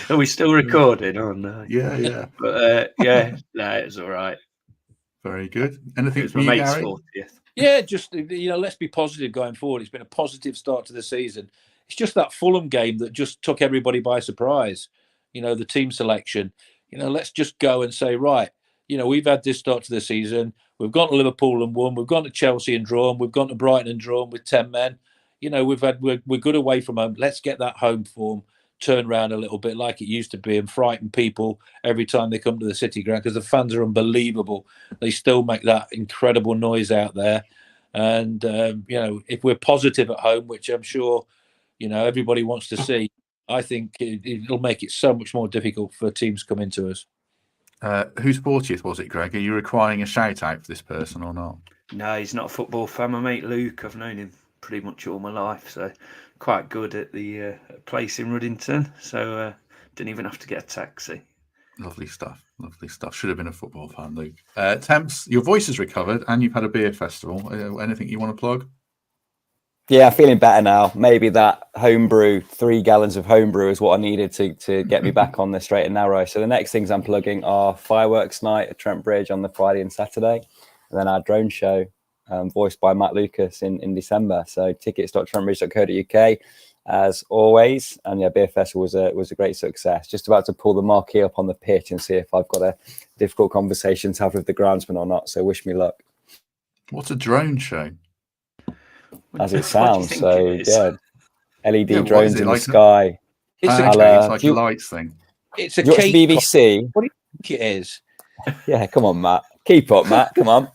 Are we still recording? Oh no. Yeah. But it was all right. Very good. Anything for you, Gary? 40th. Yeah, just let's be positive going forward. It's been a positive start to the season. It's just that Fulham game that just took everybody by surprise. The team selection. Let's just go and say, right, we've had this start to the season. We've gone to Liverpool and won. We've gone to Chelsea and drawn. We've gone to Brighton and drawn with 10 men. We're good away from home. Let's get that home form turned around a little bit like it used to be and frighten people every time they come to the City Ground because the fans are unbelievable. They still make that incredible noise out there. And, if we're positive at home, which I'm sure, everybody wants to see, I think it'll make it so much more difficult for teams coming to us. Whose 40th was it, Greg? Are you requiring a shout out for this person or not? No, he's not a football fan. My mate Luke, I've known him pretty much all my life, so quite good at the place in Ruddington. So didn't even have to get a taxi. Lovely stuff. Should have been a football fan, Luke. Temps, your voice is recovered and you've had a beer festival. Anything you want to plug? Yeah, feeling better now. Maybe that homebrew, 3 gallons of homebrew is what I needed to get me back on the straight and narrow. So the next things I'm plugging are fireworks night at Trent Bridge on the Friday and Saturday, and then our drone show voiced by Matt Lucas in December. So tickets.trentbridge.co.uk as always. And yeah, Beer Festival was a great success. Just about to pull the marquee up on the pitch and see if I've got a difficult conversation to have with the groundsman or not. So wish me luck. What's a drone show? As it sounds. So yeah, LED drones in the sky. It's like a lights thing. It's a BBC. What do you think it is? Yeah, come on, Matt. Keep up, Matt. Come on.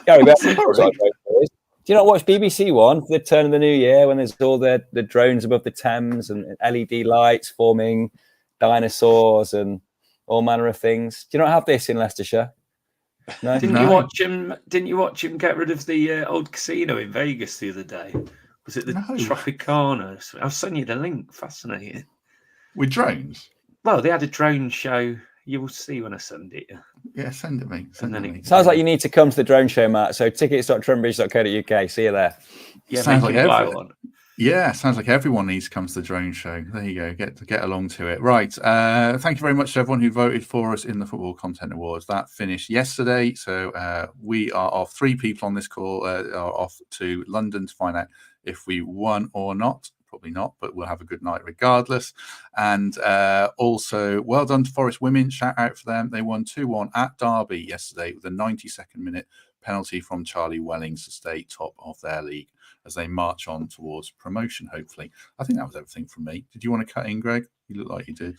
Garry Birtles. Do you not watch BBC One for the turn of the new year when there's all the drones above the Thames and LED lights forming dinosaurs and all manner of things? Do you not have this in Leicestershire? No? Didn't you watch him get rid of the old casino in Vegas the other day? Was it the Tropicana? I'll send you the link. Fascinating. With drones? Well, they had a drone show. You will see when I send it. Yeah, send it me. Sounds like you need to come to the drone show, Matt. So tickets.trentbridge.co.uk. See you there. Yeah, sounds like everyone. Yeah, sounds like everyone needs to come to the drone show. There you go. Get along to it. Right. Thank you very much to everyone who voted for us in the Football Content Awards. That finished yesterday. So we are off. 3 people on this call are off to London to find out if we won or not. Probably not, but we'll have a good night regardless. And also, well done to Forest women. Shout out for them. They won 2-1 at Derby yesterday with a 92nd minute penalty from Charlie Wellings to stay top of their league as they march on towards promotion, hopefully. I think that was everything from me. Did you want to cut in, Greg? You look like you did.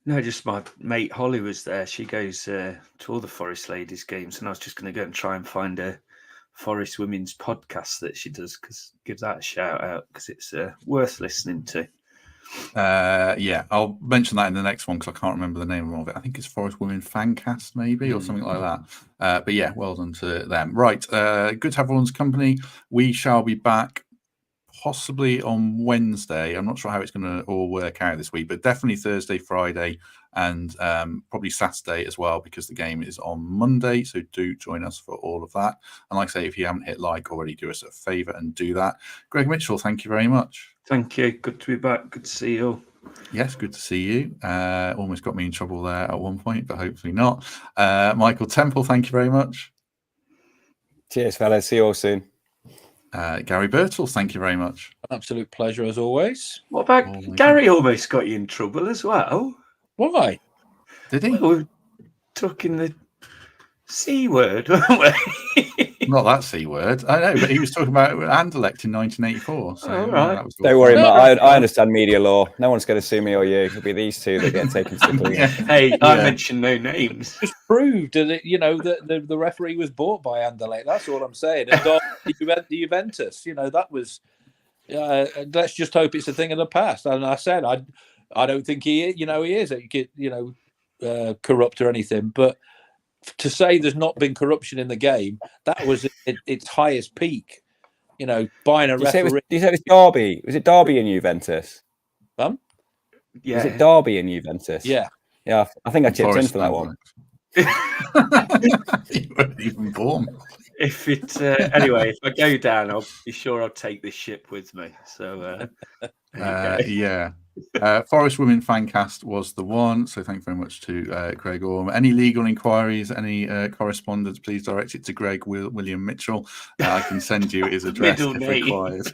No, just my mate Holly was there. She goes to all the Forest ladies games, and I was just going to go and try and find a Forest women's podcast that she does, because give that a shout out because it's worth listening to. Yeah, I'll mention that in the next one because I can't remember the name of it. I think it's Forest Women Fancast maybe or something like that. But yeah, well done to them. Right, good to have everyone's company. We shall be back possibly on Wednesday. I'm not sure how it's going to all work out this week, but definitely Thursday, Friday, and probably Saturday as well, because the game is on Monday. So do join us for all of that. And like I say, if you haven't hit like already, do us a favour and do that. Greg Mitchell, thank you very much. Thank you. Good to be back. Good to see you all. Yes, good to see you. Almost got me in trouble there at one point, but hopefully not. Michael Temple, thank you very much. Cheers, fellas. See you all soon. Garry Birtles, thank you very much. Absolute pleasure as always. What about Gary? Almost got you in trouble as well. Why? Did he? Well, talking the C word, weren't we? Not that C word. I know, but he was talking about Anderlecht in 1984. So Oh, right. that was Don't worry, No, Matt. I understand media law. No one's going to sue me or you. It'll be these two that get taken to the police. Yeah. Hey, I mentioned no names. just proved that the referee was bought by Anderlecht. That's all I'm saying. And the Juventus, that was. Let's just hope it's a thing of the past. And I said I don't think he is corrupt or anything. But to say there's not been corruption in the game, that was its highest peak. Buying a referee. You said it was Derby. Was it Derby in Juventus? Yeah. Was it Derby in Juventus? Yeah. Yeah, I think I chipped in Forest for that one. You weren't even born. If it anyway, if I go down, I'll be sure I'll take this ship with me. So Yeah. Forest Women Fancast was the one. So thank you very much to Greg Orme. Any legal inquiries, any correspondence, please direct it to Greg William Mitchell. I can send you his address if required.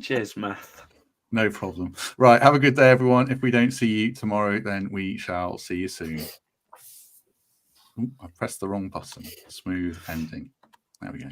Cheers, Math. No problem. Right. Have a good day, everyone. If we don't see you tomorrow, then we shall see you soon. Ooh, I pressed the wrong button. Smooth ending. There we go.